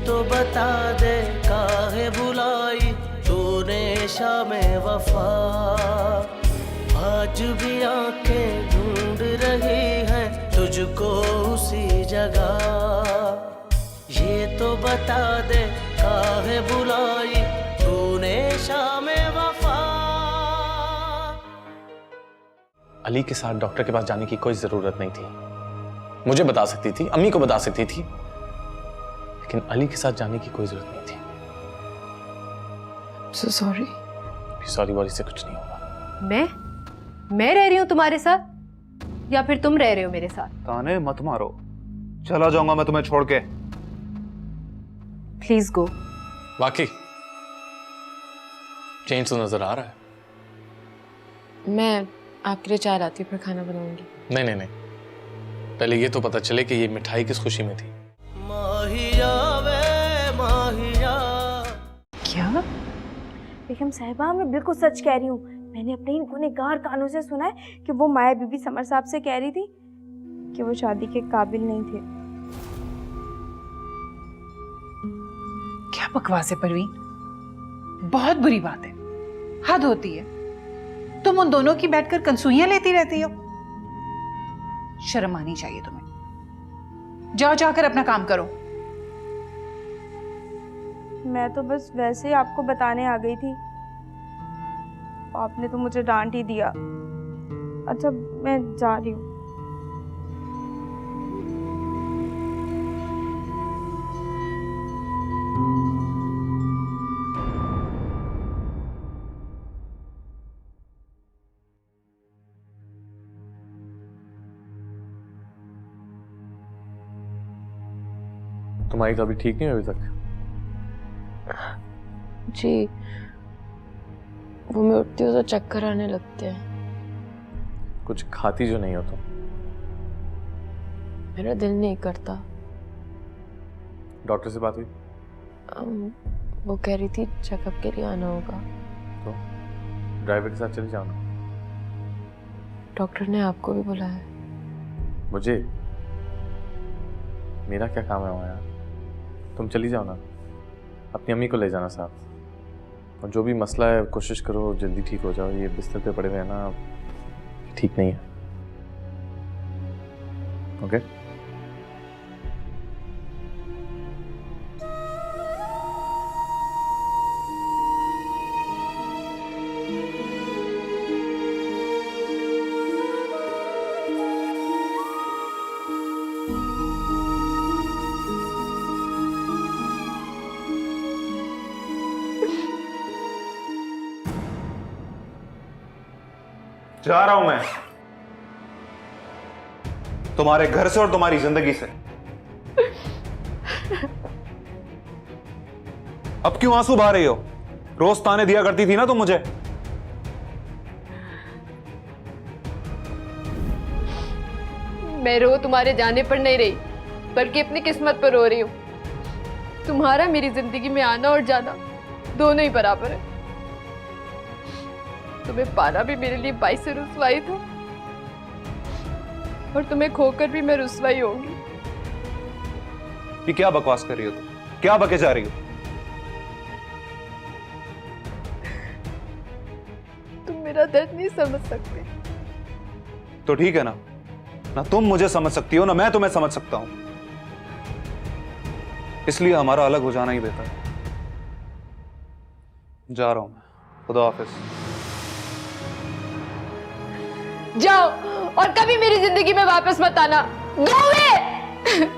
तो बता दे काहे बुलाई तूने शामे वफा, आज भी आंखें ढूंढ रही हैं तुझको उसी जगह। ये तो बता दे काहे बुलाई तूने शामे वफा। अली के साथ डॉक्टर के पास जाने की कोई जरूरत नहीं थी। मुझे बता सकती थी, अम्मी को बता सकती थी, लेकिन अली के साथ जाने की कोई जरूरत नहीं थी। So sorry. सॉरी वॉरी से कुछ नहीं होगा। मैं रह रही हूँ तुम्हारे साथ या फिर तुम रह रहे हो मेरे साथ? ताने मत मारो, चला जाऊंगा मैं तुम्हें छोड़ के। Please go. वाकई चेंज तो नजर आ रहा है। मैं आपके लिए चाय लाती हूँ, फिर खाना बनाऊंगी। नहीं नहीं नहीं, पहले ये तो पता चले कि ये मिठाई किस खुशी में थी। माहिया वे माहिया। क्या? बेगम साहिबा, मैं बिल्कुल सच कह रही हूँ। मैंने अपने इन गुनहगार कानों से सुना है कि वो माया बीबी समर साहब से कह रही थी कि वो शादी के काबिल नहीं थे। क्या बकवास है परवीन, बहुत बुरी बात है, हद होती है। तुम उन दोनों की बैठकर कंसूइयां लेती रहती हो, शर्म आनी चाहिए तुम्हें। जाओ जाकर अपना काम करो। मैं तो बस वैसे ही आपको बताने आ गई थी, आपने तो मुझे डांट ही दिया। अच्छा, मैं जा रही हूँ। तुम्हारी तबीयत ठीक नहीं हुई अभी तक? जी, वो मैं उठती हूँ तो चक्कर आने लगते हैं। कुछ खाती जो नहीं हो तुम? मेरा दिल नहीं करता। डॉक्टर से बात हुई? वो कह रही थी चेकअप के लिए आना होगा। तो ड्राइवर के साथ चले जाओ ना। डॉक्टर ने आपको भी बुलाया? मुझे? मेरा क्या काम है वहाँ यार? तुम चली जाओ ना, अपनी अम्मी को ले जाना साथ। और जो भी मसला है कोशिश करो जल्दी ठीक हो जाओ। ये बिस्तर पे पड़े हुए हैं ना, ठीक नहीं है। ओके? जा रहा हूं मैं तुम्हारे घर से और तुम्हारी जिंदगी से। अब क्यों आंसू बहा रही हो? रोज ताने दिया करती थी ना तुम मुझे। मैं रो तुम्हारे जाने पर नहीं रही, बल्कि अपनी किस्मत पर रो रही हूँ। तुम्हारा मेरी जिंदगी में आना और जाना दोनों ही बराबर है। तुम्हें पाना भी मेरे लिए बाइस से रुसवाई था, और तुम्हें खोकर भी मैं रुसवाई होंगी। ये क्या बकवास कर रही हो तुम? क्या बके जा रही हो? तुम मेरा दर्द नहीं समझ सकते। तो ठीक है ना, ना तुम मुझे समझ सकती हो ना मैं तुम्हें समझ सकता हूं। इसलिए हमारा अलग हो जाना ही बेहतर है। जा रहा हूं मैं, खुदा हाफिज। जाओ और कभी मेरी जिंदगी में वापस मत आना। Go away!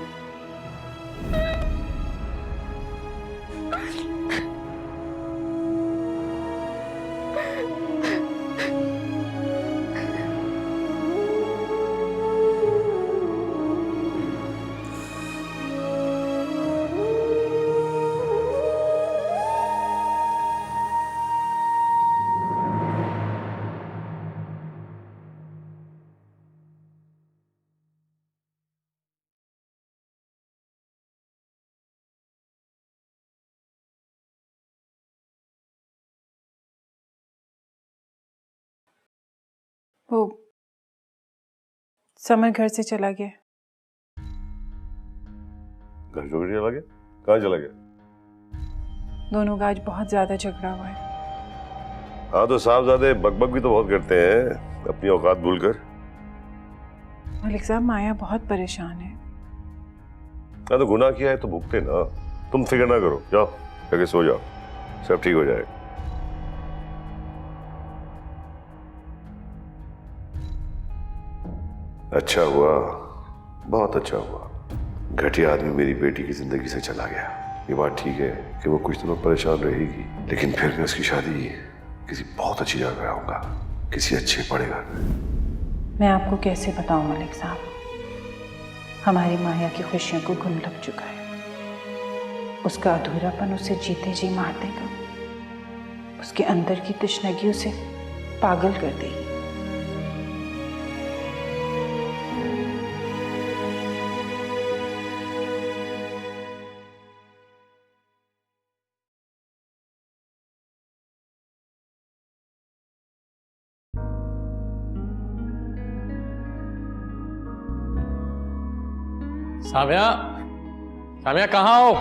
वो समर घर से चला गया। घर छोड़ के चला गया? कहाँ चला गया? दोनों का आज बहुत ज्यादा झगड़ा हुआ है। हाँ तो साहबजादे बकबक भी तो बहुत करते हैं अपनी औकात भूलकर। मलिक साहब, माया बहुत परेशान है। हाँ तो गुनाह किया है तो भुगते ना। तुम फिक्र ना करो, जाओ जाके सो जाओ, सब ठीक हो जाएगा। अच्छा हुआ, बहुत अच्छा हुआ। घटिया आदमी मेरी बेटी की जिंदगी से चला गया। ये बात ठीक है कि वो कुछ दिनों परेशान रहेगी, लेकिन फिर मैं उसकी शादी किसी बहुत अच्छी जगह कराऊंगा, किसी अच्छे बड़े घर में। मैं आपको कैसे बताऊं मलिक साहब, हमारी माया की खुशियों को घुन लग चुका है। उसका अधूरापन उसे जीते जी मार देगा। उसके अंदर की तशनगी उसे पागल कर देगी। सामिया, सामिया कहाँ हो?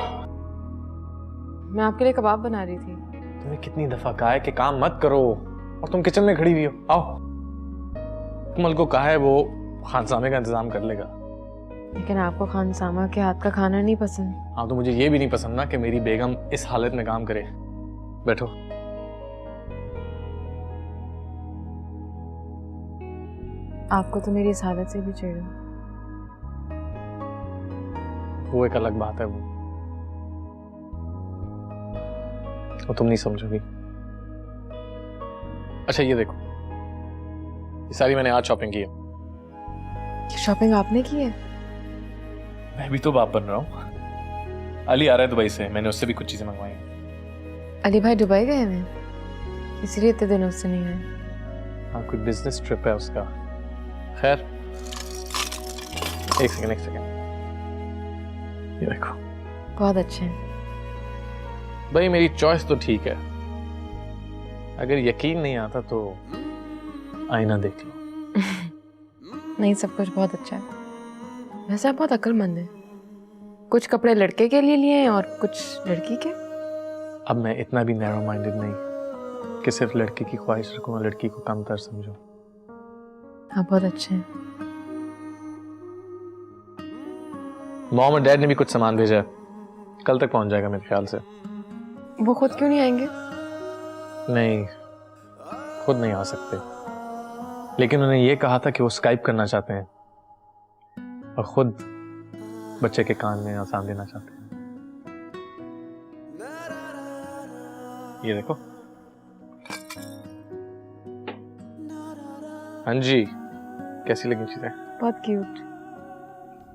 मैं आपके लिए कबाब बना रही थी। तुम्हें कितनी दफा कहा है कि काम मत करो और तुम किचन में खड़ी हुई हो। आओ। कमल को कहा है वो खानसामे का इंतजाम कर लेगा। लेकिन आपको खानसामा के हाथ का खाना नहीं पसंद। हाँ तो मुझे ये भी नहीं पसंद ना कि मेरी बेगम इस हालत में काम करे। बैठो। आपको तो मेरी इस हालत से भी चिढ़ है। वो एक अलग बात है। वो तुम नहीं समझोगी। अच्छा ये देखो, ये सारी मैंने आज शॉपिंग की है। शॉपिंग आपने की है? मैं भी तो बाप बन रहा हूँ। अली आ रहा है दुबई से, मैंने उससे भी कुछ चीजें मंगवाई हैं। अली भाई दुबई गए हैं, इसलिए इतने दिनों से नहीं आए। हाँ कोई बिजनेस ट्रिप है उसका। खैर एक सेकंड ये देखो। बहुत अच्छे हैं। भाई मेरी चॉइस तो ठीक है, अगर यकीन नहीं आता तो आईना देख लो। नहीं, सब कुछ बहुत अच्छा है। वैसे आप बहुत अक्लमंद हैं। कुछ कपड़े लड़के के लिए लिए हैं और कुछ लड़की के। अब मैं इतना भी नैरो माइंडेड नहीं कि सिर्फ लड़के की ख्वाहिश रखूं और लड़की को कमतर समझूं। आप बहुत अच्छे हैं। मॉम और डैड ने भी कुछ सामान भेजा है, कल तक पहुंच जाएगा मेरे ख्याल से। वो खुद क्यों नहीं आएंगे? नहीं, खुद नहीं आ सकते, लेकिन उन्होंने ये कहा था कि वो स्काइप करना चाहते हैं और खुद बच्चे के कान में आसान देना चाहते हैं। ये देखो। हाँ जी, कैसी लगी चीजें? बहुत क्यूट।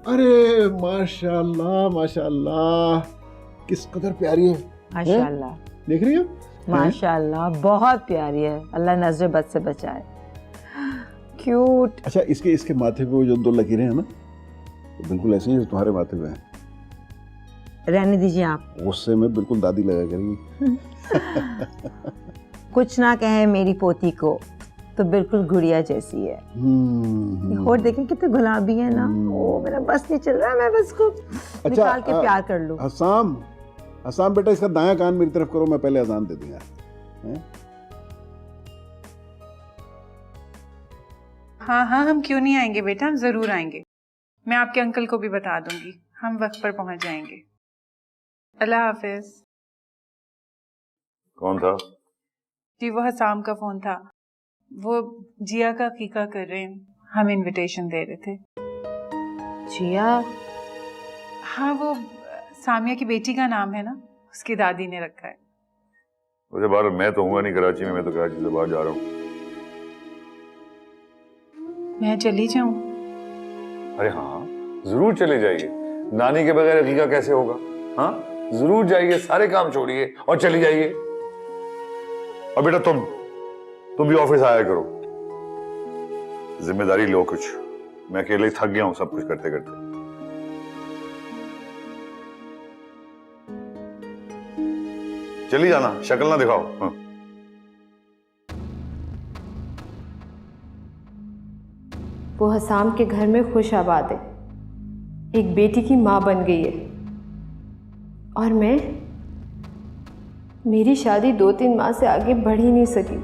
अरे माशाल्लाह माशाल्लाह, किस कदर प्यारी है। माशाल्लाह, देख रही हो? माशाल्लाह बहुत प्यारी है। अल्लाह नजर बद से बचाए। क्यूट। अच्छा, इसके माथे पे वो जो 2 लकीरें हैं ना, तो बिल्कुल ऐसे ही तुम्हारे माथे पे हैं। रहने दीजिए आप। गुस्से में बिल्कुल दादी लगा करेगी। कुछ ना कहे मेरी पोती को, तो बिल्कुल गुड़िया जैसी है। और देखें कितने गुलाबी है ना। ओ मेरा बस नहीं चल रहा, मैं बस को निकाल के प्यार कर लूं। हसाम बेटा, इसका दायां कान मेरी तरफ करो, मैं पहले अजान दे दूंगा। हाँ हाँ, हम क्यों नहीं आएंगे बेटा, हम जरूर आएंगे। मैं आपके अंकल को भी बता दूंगी, हम वक्त पर पहुंच जाएंगे। अल्लाह हाफिज। कौन था? जी वो हसाम का फोन था। वो जिया का अकीका कर रहे हैं, हम इनविटेशन दे रहे थे। जिया? हाँ, वो सामिया की बेटी का नाम है ना, उसकी दादी ने रखा है। मुझे बाहर, मैं तो हूँ नहीं कराची में, मैं तो कराची से बाहर जा रहा हूँ। मैं चली जाऊं? अरे हाँ, जरूर चले जाइए। नानी के बगैर अकीका कैसे होगा? हाँ जरूर जाइए, सारे काम छोड़िए और चली जाइए। और बेटा तुम भी ऑफिस आया करो, जिम्मेदारी लो कुछ। मैं अकेले ही थक गया हूं सब कुछ करते करते। चली जाना, शक्ल ना दिखाओ। हाँ। वो हसाम के घर में खुश आबाद है, एक बेटी की माँ बन गई है और मेरी शादी 2-3 माह से आगे बढ़ ही नहीं सकी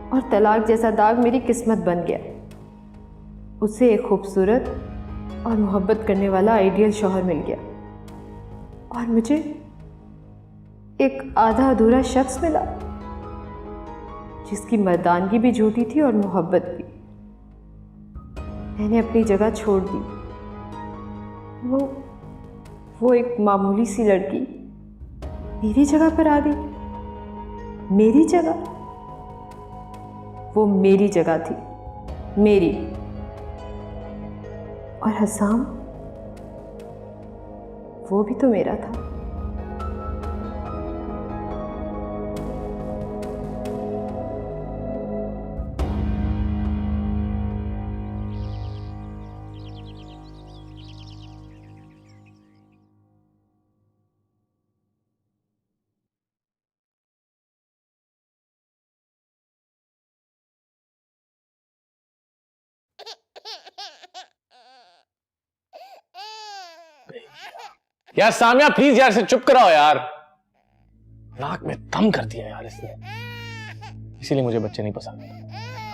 और तलाक जैसा दाग मेरी किस्मत बन गया। उसे एक खूबसूरत और मोहब्बत करने वाला आइडियल शौहर मिल गया और मुझे एक आधा अधूरा शख्स मिला जिसकी मर्दानगी भी झूठी थी और मोहब्बत भी। मैंने अपनी जगह छोड़ दी। वो एक मामूली सी लड़की मेरी जगह पर आ गई। मेरी जगह? वो मेरी जगह थी, मेरी। और हसाम, वो भी तो मेरा था। यार सामिया प्लीज यार, से चुप कराओ यार। नाक में दम कर दिया यार इसने। इसीलिए मुझे बच्चे नहीं पसंद।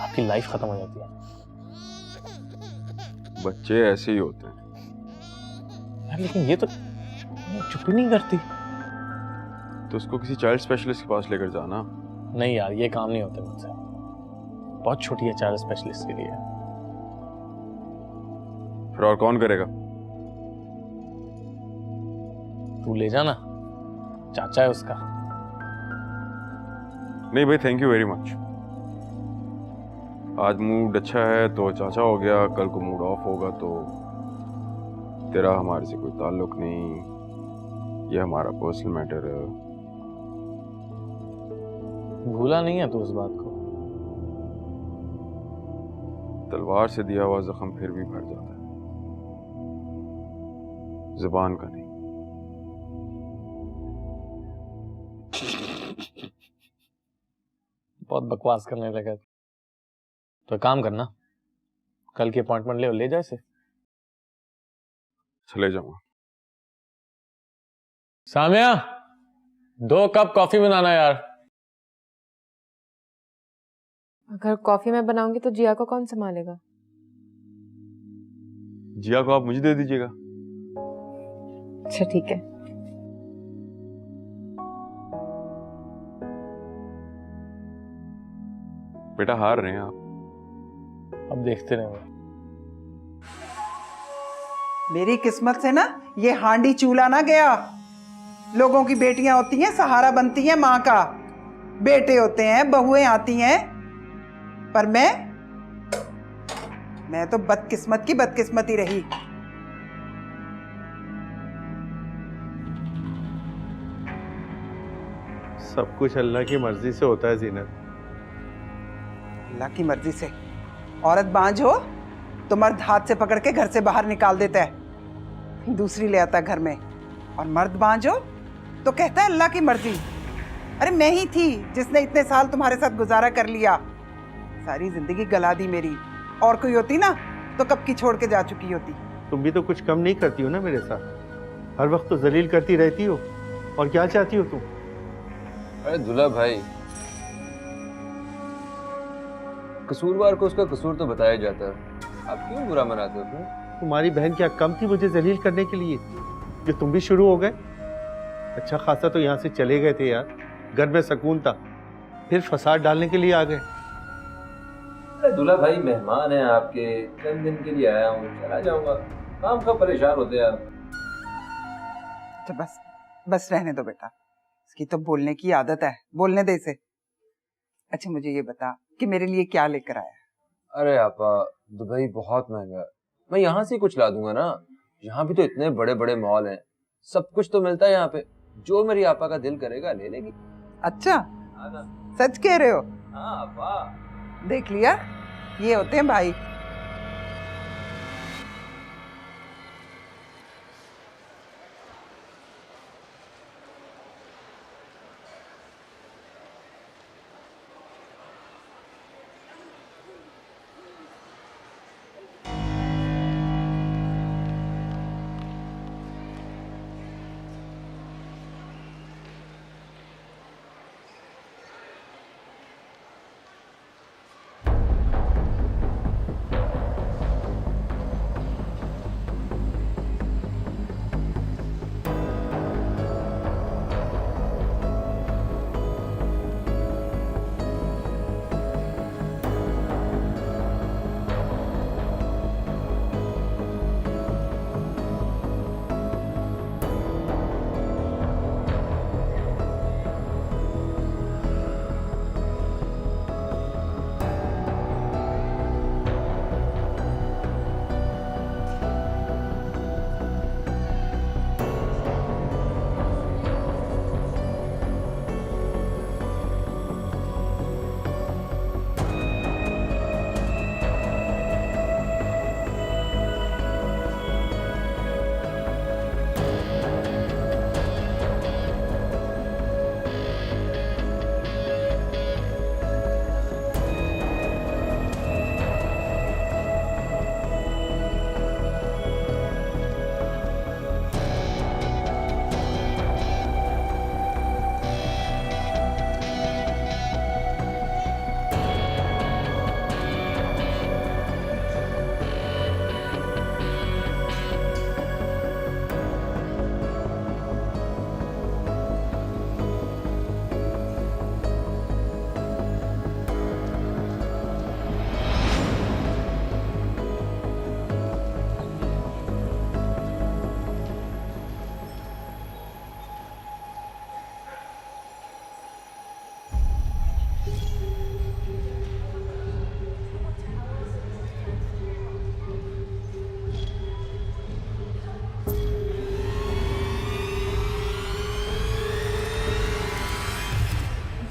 आपकी लाइफ खत्म हो जाती है। बच्चे ऐसे ही होते हैं यार, लेकिन ये तो चुप ही नहीं करती। तो उसको किसी चाइल्ड स्पेशलिस्ट के पास लेकर जाना। नहीं यार, ये काम नहीं होते मुझसे। बहुत छोटी है चाइल्ड स्पेशलिस्ट के लिए। फिर और कौन करेगा? तू ले जाना, चाचा है उसका। नहीं भाई, थैंक यू वेरी मच। आज मूड अच्छा है तो चाचा हो गया, कल को मूड ऑफ होगा तो तेरा हमारे से कोई ताल्लुक नहीं, ये हमारा पर्सनल मैटर है। भूला नहीं है तू उस बात को? तलवार से दिया हुआ जख्म फिर भी भर जाता है, जुबान का नहीं। बहुत बकवास करने लगा। तो काम करना, कल की अपॉइंटमेंट ले जा इसे। चले जाऊंगा। सामिया 2 कप कॉफी बनाना यार। अगर कॉफी मैं बनाऊंगी तो जिया को कौन संभालेगा? जिया को आप मुझे दे दीजिएगा। अच्छा ठीक है। बेटा हार रहे हैं आप। अब देखते रहे। मेरी किस्मत से ना ये हांडी चूल्हा ना गया। लोगों की बेटियां होती हैं, सहारा बनती हैं माँ का, बेटे होते हैं, बहुएं आती हैं, पर मैं तो बदकिस्मत की बदकिस्मती रही। सब कुछ अल्लाह की मर्जी से होता है जीनत। अल्लाह की मर्जी से? औरत बांझ हो तो मर्द हाथ से पकड़ के घर से बाहर निकाल देता है, दूसरी ले आता है घर में। और मर्द बांझ हो तो कहता है अल्लाह की मर्जी। अरे मैं ही थी जिसने इतने साल तुम्हारे साथ गुजारा कर लिया, सारी जिंदगी गला दी मेरी। और कोई होती ना तो कब की छोड़ के जा चुकी होती। तुम भी तो कुछ कम नहीं करती हो ना मेरे साथ, हर वक्त तो जलील करती रहती हो। और क्या चाहती हो तुम? अरे दुल्हा भाई, कसूरवार को उसका कसूर तो बताया जाता है, आप क्यों बुरा मनाते हो? तुम्हारी बहन क्या कम थी मुझे जलील करने के लिए जो तुम भी शुरू हो गए? अच्छा खासा तो यहाँ से चले गए थे यार, घर में सुकून था, फिर फसाद डालने के लिए आ गए। अरे दुल्हा भाई, मेहमान हैं आपके, चंद दिन के लिए आया हूँ, चला जाऊंगा, काम का परेशान होते हैं आप। तो बस रहने दो बेटा, इसकी तो बोलने की आदत है, बोलने दे इसे। अच्छा मुझे ये बता कि मेरे लिए क्या लेकर आया? अरे आपा, दुबई बहुत महंगा है, मैं यहाँ से कुछ ला दूंगा ना। यहाँ भी तो इतने बड़े बड़े मॉल हैं, सब कुछ तो मिलता है यहाँ पे, जो मेरी आपा का दिल करेगा ले लेगी। अच्छा सच कह रहे हो? हाँ आपा। देख लिया, ये होते हैं भाई।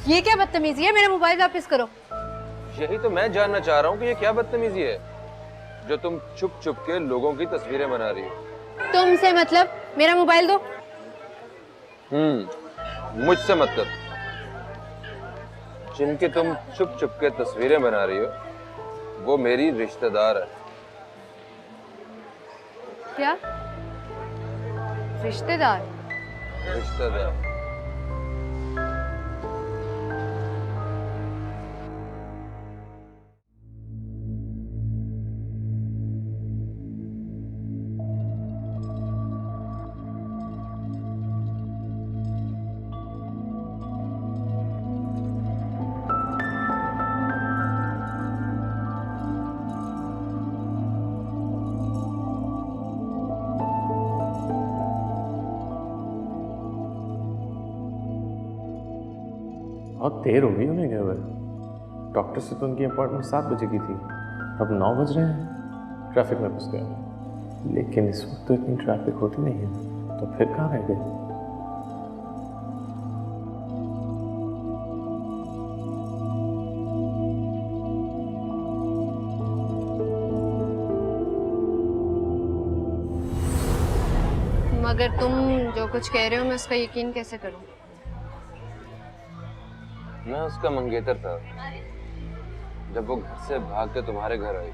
ये क्या बदतमीजी है? मेरा मोबाइल वापस करो। यही तो मैं जानना चाह रहा हूँ कि ये क्या बदतमीजी है जो तुम छुप छुप के लोगों की तस्वीरें बना रही हो। तुमसे मतलब? मेरा मोबाइल दो। मुझसे मतलब? जिनके तुम छुप छुप के तस्वीरें बना रही हो वो मेरी रिश्तेदार है। क्या? रिश्तेदार? रिश्तेदार। बहुत देर हो गई उन्हें गए हुए। डॉक्टर से तो उनकी अपॉइंटमेंट 7 बजे की थी, अब 9 बज रहे हैं। ट्रैफिक में फंस गए, लेकिन इस वक्त तो इतनी ट्रैफिक होती नहीं है, तो फिर कहाँ रह गए? मगर तुम जो कुछ कह रहे हो मैं उसका यकीन कैसे करूं? मैं उसका मंगेतर था जब वो घर से भाग के तुम्हारे घर आई।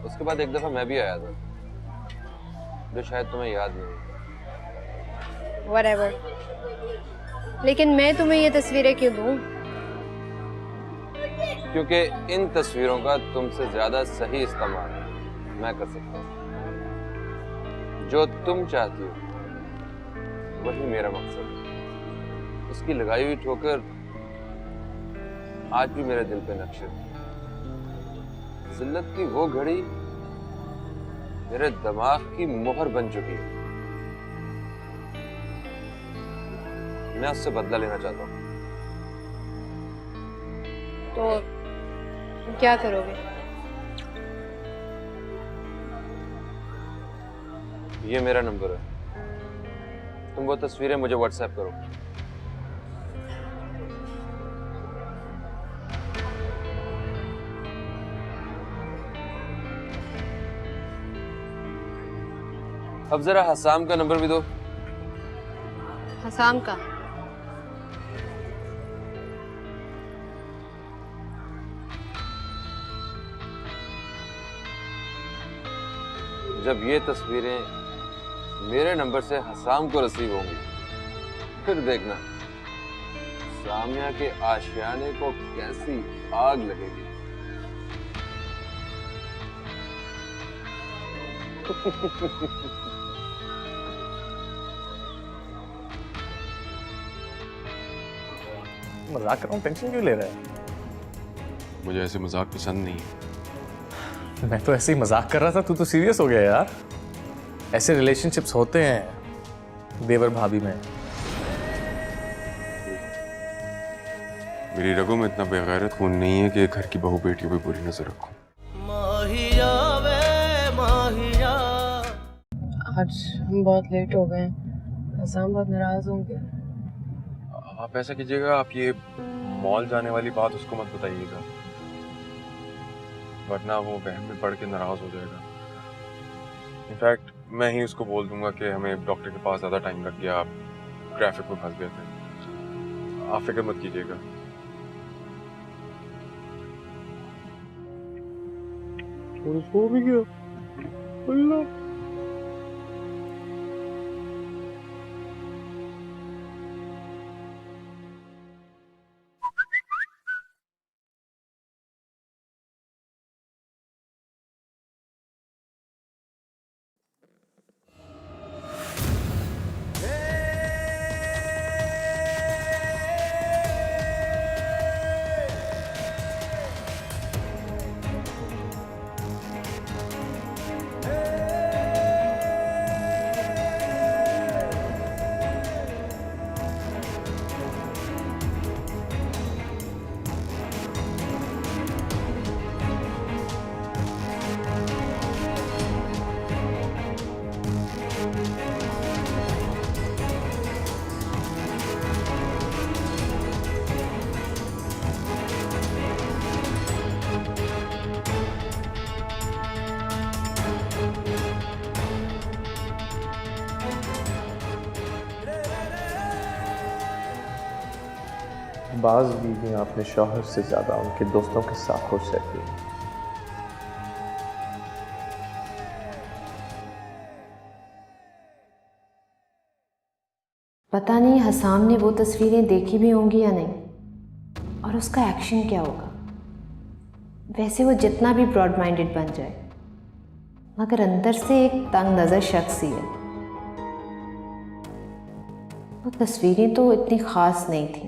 उसके बाद एक दफा मैं भी आया था, जो शायद तुम्हें याद नहीं। Whatever. लेकिन मैं तुम्हें ये तस्वीरें क्यों दूं? क्योंकि इन तस्वीरों का तुमसे ज्यादा सही इस्तेमाल मैं कर सकता हूँ। जो तुम चाहती हो वही मेरा मकसद है। उसकी लगाई हुई ठोकर आज भी मेरे दिल पे नक्श है। जिल्लत की वो घड़ी मेरे दिमाग की मोहर बन चुकी है। मैं उससे बदला लेना चाहता हूँ। तो तुम क्या करोगे? ये मेरा नंबर है, तुम वो तस्वीरें मुझे व्हाट्सएप करो। अब जरा हसाम का नंबर भी दो। हसाम का? जब ये तस्वीरें मेरे नंबर से हसाम को रिसीव होंगी, फिर देखना सामिया के आशियाने को कैसी आग लगेगी। मजाक कर रहा हूँ, टेंशन क्यों ले रहा है? मुझे ऐसे मजाक पसंद नहीं है। मैं तो ऐसे ही मजाक कर रहा था, तू तो सीरियस हो गया यार। ऐसे रिलेशनशिप्स होते हैं देवर भाभी में। मेरी रगों में इतना बेगैरत खून नहीं है कि घर की बहू बेटियों पे बुरी नजर रखूं। माहिया वे माहिया। आज हम बहुत लेट हो गए हैं, हसाम बहुत नाराज होंगे। आप ऐसा कीजिएगा, आप ये मॉल जाने वाली बात उसको मत बताइएगा, वरना वो वहम में पड़ के नाराज हो जाएगा। इनफैक्ट मैं ही उसको बोल दूंगा कि हमें डॉक्टर के पास ज्यादा टाइम लग गया, आप ट्रैफिक में फंस गए थे। आप फिक्र मत कीजिएगा। सो भी गया। अल्लाह। बाज बीवियां अपने शौहर से ज्यादा उनके दोस्तों के साथ खुश रहती हैं। पता नहीं हसाम ने वो तस्वीरें देखी भी होंगी या नहीं, और उसका एक्शन क्या होगा। वैसे वो जितना भी ब्रॉड माइंडेड बन जाए, मगर अंदर से एक तंग नज़र शख्स ही है। वो तस्वीरें तो इतनी ख़ास नहीं थी,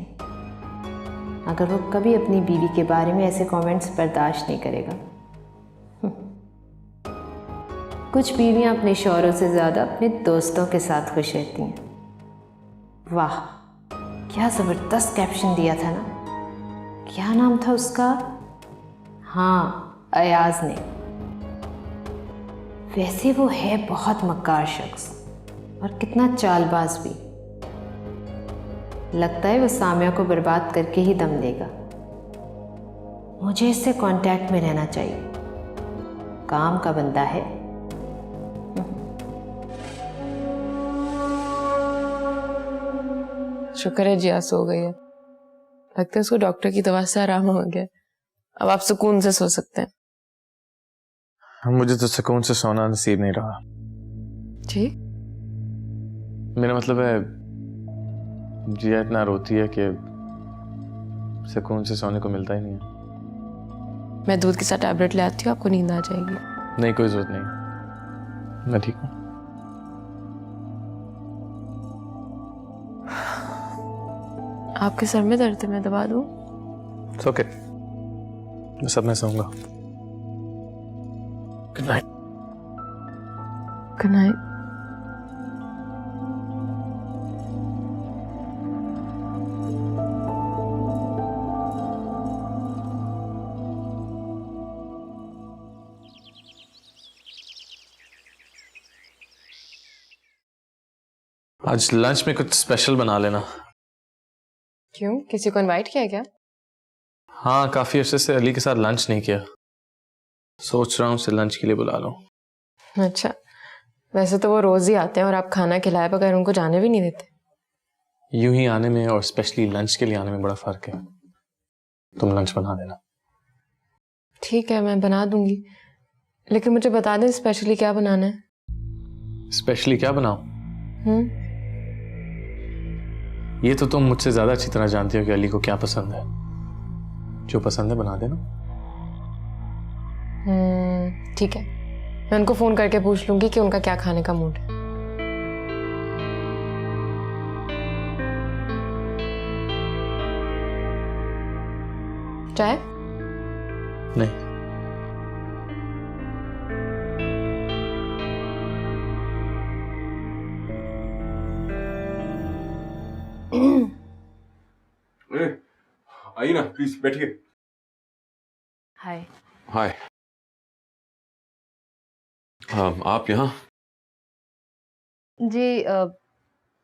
मगर वो कभी अपनी बीवी के बारे में ऐसे कमेंट्स बर्दाश्त नहीं करेगा। कुछ बीवियां अपने शौहरों से ज़्यादा अपने दोस्तों के साथ खुश रहती हैं। वाह, क्या ज़बरदस्त कैप्शन दिया था ना। क्या नाम था उसका? हाँ, अयाज ने। वैसे वो है बहुत मक्कार शख्स और कितना चालबाज भी। लगता है वो सामिया को बर्बाद करके ही दम लेगा। मुझे इससे कांटेक्ट में रहना चाहिए, काम का बंदा है। शुक्र है जिया सो गई है। लगता है उसको डॉक्टर की दवा से आराम हो गया। अब आप सुकून से सो सकते हैं। मुझे तो सुकून से सोना नसीब नहीं रहा। जी? मेरा मतलब है जिया इतना रोती है कि सुकून से सोने को मिलता ही नहीं है। मैं दूध के साथ टैबलेट ले आती हूँ, आपको नींद आ जाएगी। नहीं, कोई जरूरत नहीं, मैं ठीक हूँ। आपके सर में दर्द है, मैं दबा दूँ? ओके, मैं सब में सोऊंगा। Good night. Good night. आज लंच में कुछ स्पेशल बना लेना। क्यों, किसी को इनवाइट किया क्या? हाँ, काफी अर्से से अली के साथ लंच नहीं किया, सोच रहा हूँ उसे लंच के लिए बुला लूं। अच्छा, वैसे तो वो रोज ही आते हैं और आप खाना खिलाए बगैर उनको जाने भी नहीं देते। यूं ही आने में और स्पेशली लंच के लिए आने में बड़ा फर्क है। तुम लंच बना देना। ठीक है, मैं बना दूंगी, लेकिन मुझे बता दें स्पेशली क्या बनाना है। स्पेशली क्या बनाऊं? ये तो तुम मुझसे ज्यादा अच्छी तरह जानती हो कि अली को क्या पसंद है। जो पसंद है बना देना। ठीक है, मैं उनको फोन करके पूछ लूंगी कि उनका क्या खाने का मूड है। चाय? नहीं। आइए ना प्लीज, बैठिए। हाय। हाय। आप यहाँ? जी,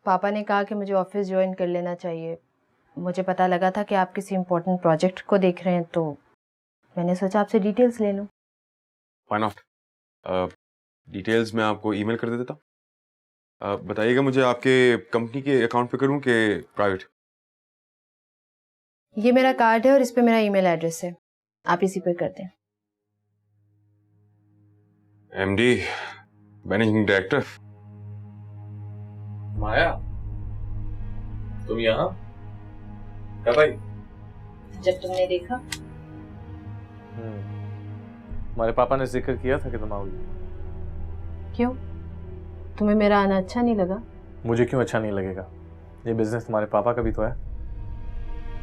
पापा ने कहा कि मुझे ऑफिस ज्वाइन कर लेना चाहिए। मुझे पता लगा था कि आप किसी इम्पोर्टेंट प्रोजेक्ट को देख रहे हैं, तो मैंने सोचा आपसे डिटेल्स ले लूं। Why not? डिटेल्स मैं आपको ईमेल कर देता। बताइएगा मुझे, आपके कंपनी के अकाउंट पे करूं कि प्राइवेट? ये मेरा कार्ड है और इस पे मेरा ईमेल एड्रेस है, आप इसी पे कर दें। MD, managing director. माया, तुम यहाँ कब आई? जब तुमने देखा। हमारे पापा ने जिक्र किया था कि तुम आओगी। क्यों, तुम्हें मेरा आना अच्छा नहीं लगा? मुझे क्यों अच्छा नहीं लगेगा? ये बिजनेस तुम्हारे पापा का भी तो है,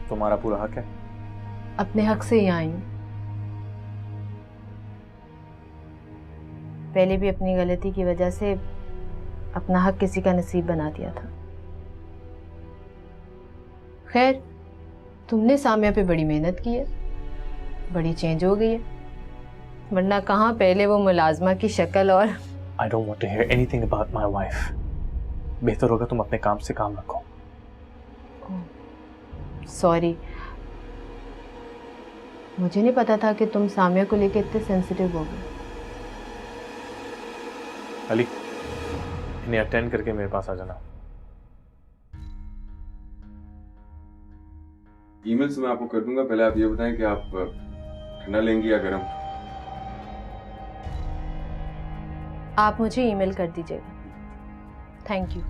तुम्हारा पूरा हक है। अपने हक से ही आई हूं। पहले भी अपनी गलती की वजह से अपना हक किसी का नसीब बना दिया था। खैर, तुमने सामिया पे बड़ी मेहनत की है, बड़ी चेंज हो गई है, वरना कहाँ पहले वो मुलाजमा की शक्ल और। I don't want to hear anything about my wife. बेहतर होगा तुम अपने काम से काम रखो। सॉरी, मुझे नहीं पता था कि तुम सामिया को लेकर इतने सेंसिटिव हो गए। अली, इन्हें अटेंड करके मेरे पास आ जाना। ईमेल से मैं आपको कर दूंगा। पहले आप ये बताएं कि आप ठंडा लेंगी या गर्म? आप मुझे ईमेल कर दीजिएगा। Thank you.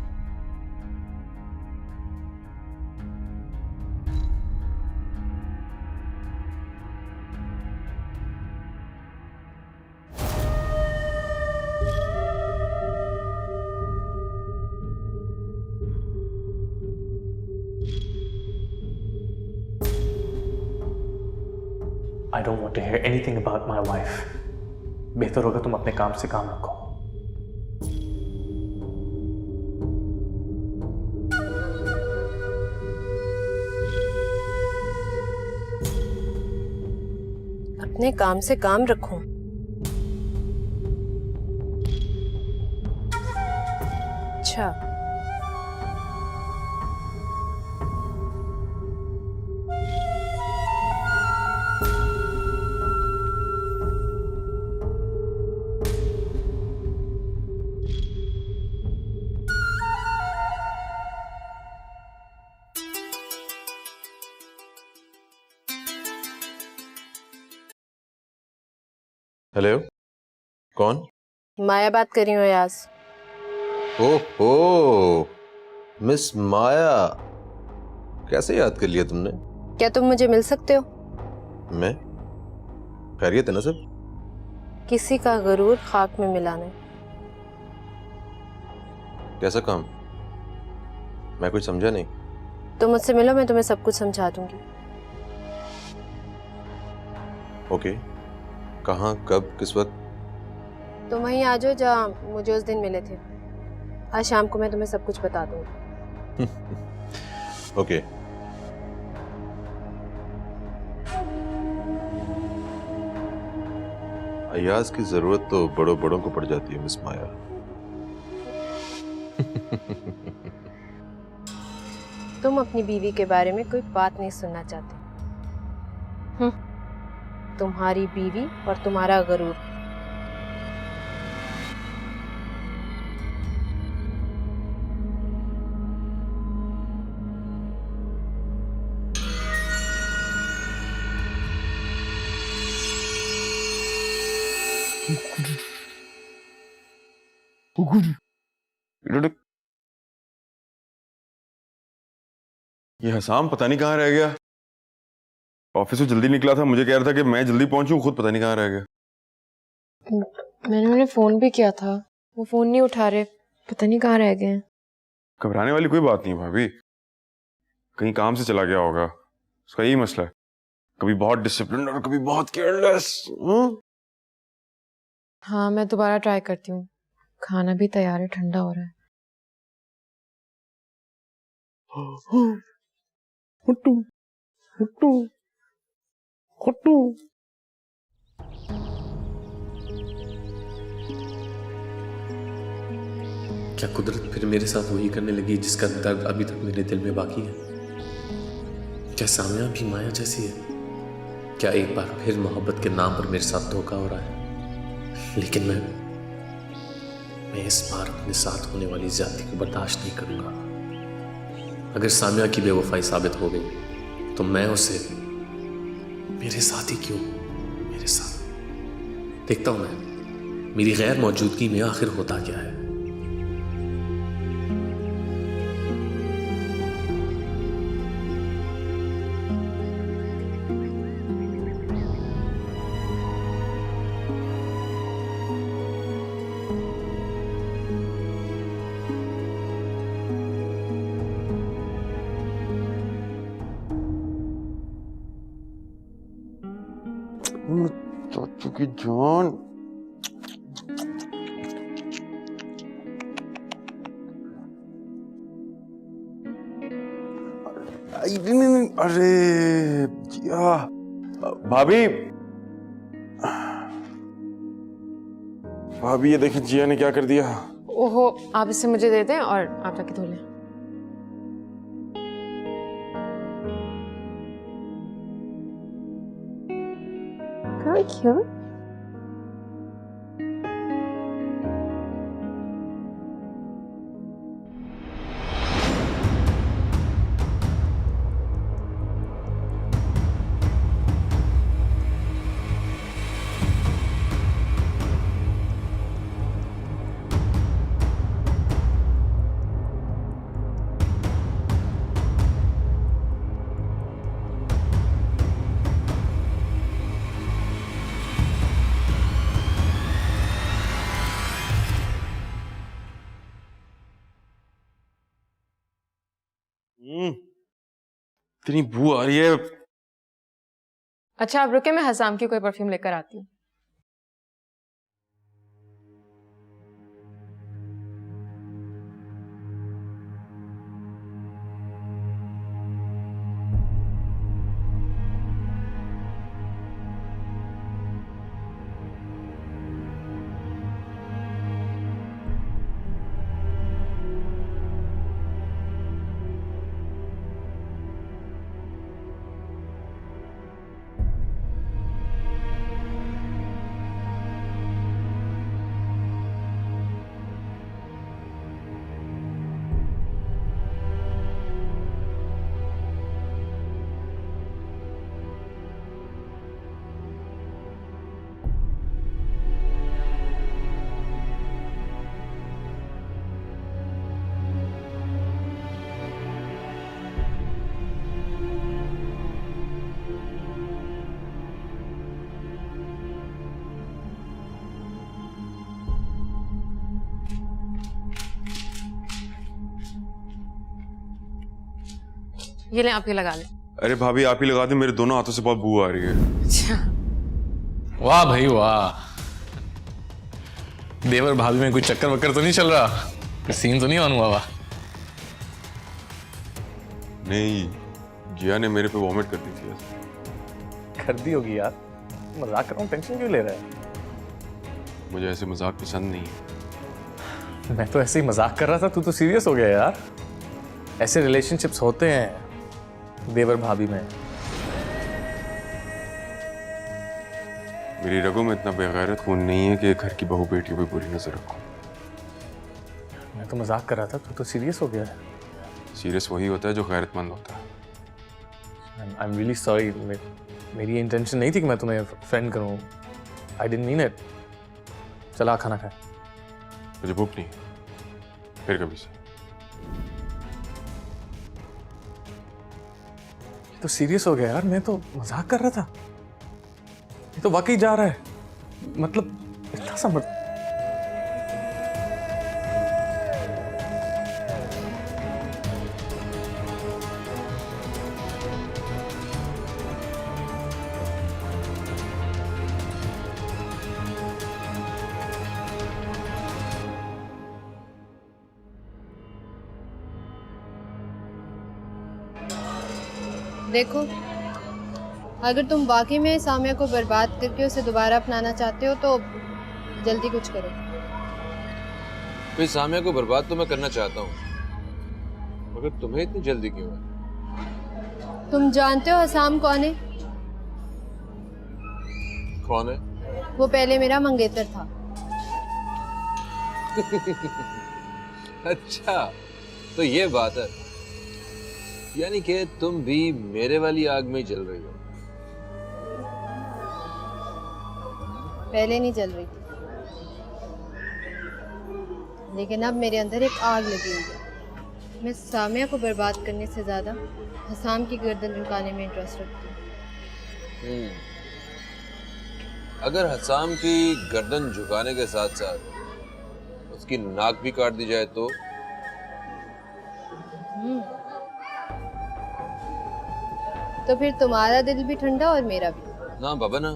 I don't want to hear anything about my wife. बेहतर होगा तुम अपने काम से काम रखो। अपने काम से काम रखूं? अच्छा, हेलो, कौन? माया बात कर रही हूँ यास। ओहो, मिस माया, कैसे याद कर लिया तुमने? क्या तुम मुझे मिल सकते हो? मैं? खैरियत है ना सब? किसी का गरूर खाक में मिलाना। कैसा काम? मैं कुछ समझा नहीं। तुम मुझसे मिलो, मैं तुम्हें सब कुछ समझा दूंगी। ओके, कहाँ, कब, किस वक्त? तुम वहीं आ जाओ जहाँ मुझे उस दिन मिले थे। आज शाम को मैं तुम्हें सब कुछ बता दूंगी। ओके। अयाज की जरूरत तो बड़ों बड़ों को पड़ जाती है मिस माया। तुम अपनी बीवी के बारे में कोई बात नहीं सुनना चाहते। तुम्हारी बीवी और तुम्हारा गरूर। ये हसाम पता नहीं कहाँ रह गया। ऑफिस से जल्दी निकला था, मुझे कह रहा था कि मैं जल्दी पहुंचूं, खुद पता नहीं कहाँ रह गया। मैंने उन्हें फोन भी किया था, वो फोन नहीं उठा रहे, पता नहीं कहाँ रह गए हैं। घबराने वाली कोई बात नहीं भाभी, कहीं काम से चला गया होगा, उसका यही मसला है। कभी बहुत डिसिप्लिन और कभी बहुत केयरलेस। हाँ, मैं दोबारा ट्राई करती हूँ। खाना भी तैयार है, ठंडा हो रहा है। हुट्टू, हुट्टू, हुट्टू। क्या कुदरत फिर मेरे साथ वही करने लगी जिसका दर्द अभी तक मेरे दिल में बाकी है? क्या सामिया भी माया जैसी है? क्या एक बार फिर मोहब्बत के नाम पर मेरे साथ धोखा हो रहा है? लेकिन मैं इस बार अपने साथ होने वाली ज्यादती को बर्दाश्त नहीं करूंगा। अगर सामिया की बेवफाई साबित हो गई तो मैं उसे मेरे साथ ही क्यों, मेरे साथ देखता हूं मैं मेरी गैर मौजूदगी में आखिर होता क्या है। चाचू की जान, अरे जिया, भाभी भाभी ये देखिए जिया ने क्या कर दिया। ओहो, आप इसे मुझे दे दें और आप जाके धो लें। क्या? इतनी बू आ रही है। अच्छा आप रुके, मैं हसाम की कोई परफ्यूम लेकर आती हूँ। ये ले, आप ही लगा ले। अरे भाभी आप ही लगा दे, मेरे दोनों हाथों से बहुत बू आ रही है। अच्छा वाह भाई वाह, देवर भाभी में कोई चक्कर वक्कर तो नहीं चल रहा? कोई सीन तो नहीं ऑन हुआ? नहीं, जिया ने मेरे पे वॉमिट कर दी थी ऐसे। कर दी होगी यार, मजाक कर रहा हूँ, टेंशन क्यों ले रहा है? मुझे ऐसे मजाक पसंद नहीं है। मैं तो ऐसे ही मजाक कर रहा था, तू तो सीरियस हो गया यार। ऐसे रिलेशनशिप्स होते हैं देवर भाभी में। मेरी रगों में इतना बेगैरत खून नहीं है कि घर की बहू बेटियों पे बुरी नजर रखूं। मैं तो मजाक कर रहा था, तू तो सीरियस हो गया है। सीरियस वही होता है जो गैरतमंद होता है। आई एम रियली सॉरी, मेरी इंटेंशन नहीं थी कि मैं तुम्हें फ्रेंड करूं। I didn't mean it. चला खाना खाए। मुझे भूख नहीं, फिर कभी से। तो सीरियस हो गया यार, मैं तो मजाक कर रहा था। ये तो वाकई जा रहा है, मतलब इतना सा मत। देखो, अगर तुम वाकई में सामिया को बर्बाद करके उसे दोबारा अपनाना चाहते हो तो जल्दी कुछ करो। भाई सामिया को बर्बाद तो मैं करना चाहता हूँ, मगर तुम्हें इतनी जल्दी क्यों है? तुम जानते हो हसाम कौन है? कौन है? वो पहले मेरा मंगेतर था। अच्छा, तो ये बात है, यानी कि तुम भी मेरे वाली आग में जल रही हो। पहले नहीं जल रही थी, लेकिन अब मेरे अंदर एक आग लगी हुई है। मैं सामिया को बर्बाद करने से ज्यादा हसाम की गर्दन झुकाने में इंटरेस्ट रखती हूँ। अगर हसाम की गर्दन झुकाने के साथ साथ उसकी नाक भी काट दी जाए तो? तो फिर तुम्हारा दिल भी ठंडा और मेरा भी। ना बाबा ना,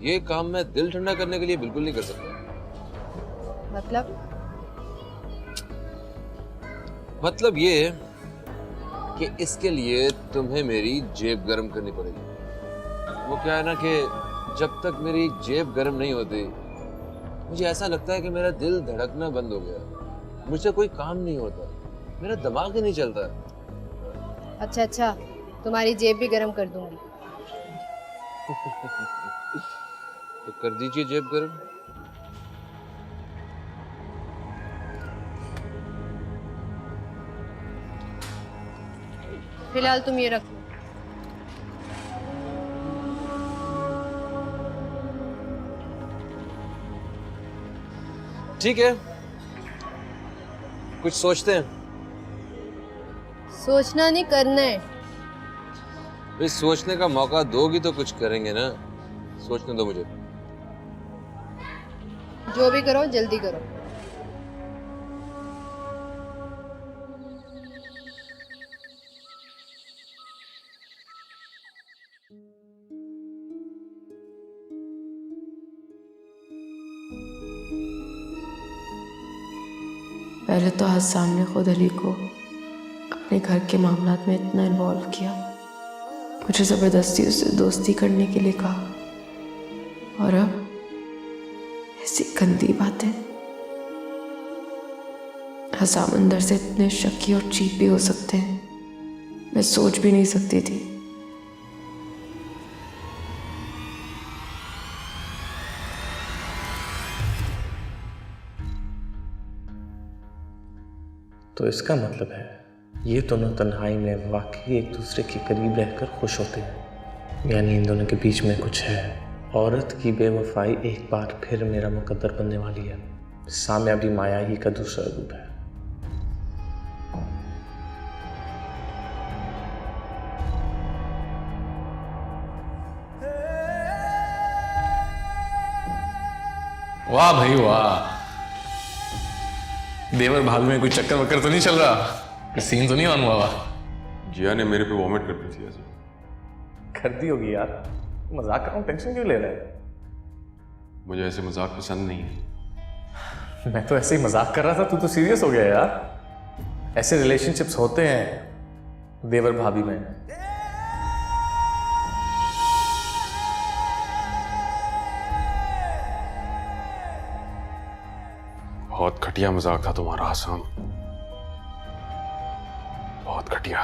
ये काम मैं दिल ठंडा करने के लिए बिल्कुल नहीं कर सकता। मतलब ये कि इसके लिए तुम्हें मेरी जेब गर्म करनी पड़ेगी। वो क्या है ना कि जब तक मेरी जेब गर्म नहीं होती, मुझे ऐसा लगता है कि मेरा दिल धड़कना बंद हो गया। मुझसे कोई काम नहीं होता, मेरा दिमाग ही नहीं चलता। अच्छा, तुम्हारी जेब भी गर्म कर दूंगी। तो कर दीजिए जेब गर्म। फिलहाल तुम ये रख लो। ठीक है, कुछ सोचते हैं। सोचना नहीं, करना है। भाई सोचने का मौका दोगी तो कुछ करेंगे ना। सोचने दो मुझे। जो भी करो जल्दी करो। पहले तो हसाम ने खुद अली को अपने घर के मामलात में इतना इन्वॉल्व किया, मुझे ज़बरदस्ती उससे दोस्ती करने के लिए कहा, और अब ऐसी गंदी बातें। हसाम अंदर से इतने शकी और चीप भी हो सकते हैं, मैं सोच भी नहीं सकती थी। तो इसका मतलब है ये दोनों तन्हाई में वाकई एक दूसरे के करीब रहकर खुश होते हैं, यानी इन दोनों के बीच में कुछ है। औरत की बेवफाई एक बार फिर मेरा मुकद्दर बनने वाली है। साम्या भी माया ही का दूसरा रूप है। वाह भाई वाह, देवर भाभी में कोई चक्कर वक्कर तो नहीं चल रहा, कोई सीन तो नहीं ऑन हुआ? जिया ने मेरे पे वॉमिट कर दी थी ऐसे। कर दी होगी यार, मजाक कर रहा हूँ, टेंशन क्यों ले रहा है? मुझे ऐसे मजाक पसंद नहीं है। मैं तो ऐसे ही मजाक कर रहा था, तू तो सीरियस हो गया यार। ऐसे रिलेशनशिप्स होते हैं देवर भाभी में। बहुत घटिया मजाक था तुम्हारा आसाम, बहुत घटिया।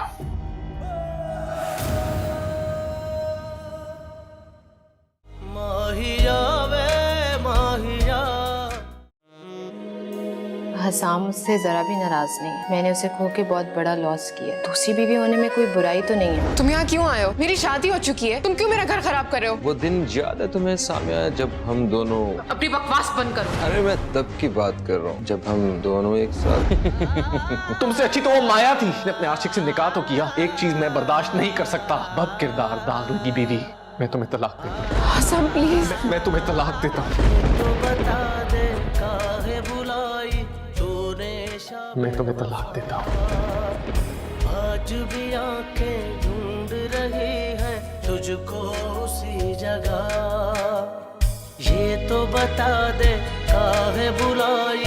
माहिया वे माहिया। हसाम मुझसे जरा भी नाराज नहीं, मैंने उसे खो के बहुत बड़ा लॉस किया। दूसरी बीवी होने में कोई बुराई तो नहीं है। तुम यहाँ क्यों आए हो? मेरी शादी हो चुकी है, तुम क्यों मेरा घर खराब कर रहे हो? वो दिन याद है तुम्हें साम्या, जब हम दोनों... अपनी बकवास बंद करो। अरे मैं तब की बात कर रहा हूँ जब हम दोनों एक साथ। तुमसे अच्छी तो वो माया थी, उसने अपने आशिक से निकाह तो किया। एक चीज मैं बर्दाश्त नहीं कर सकता, बद किरदार दारू की बीवी। मैं तुम्हें तलाक देता हूँ। हसाम प्लीज। मैं तुम्हें तलाक देता हूँ। तो बता दे काहे बुलाई तूने मैं तुम्हें तलाक देता हूँ। आज भी आंखें ढूंढ रही है तुझको उसी जगह। ये तो बता दे काहे बुलाई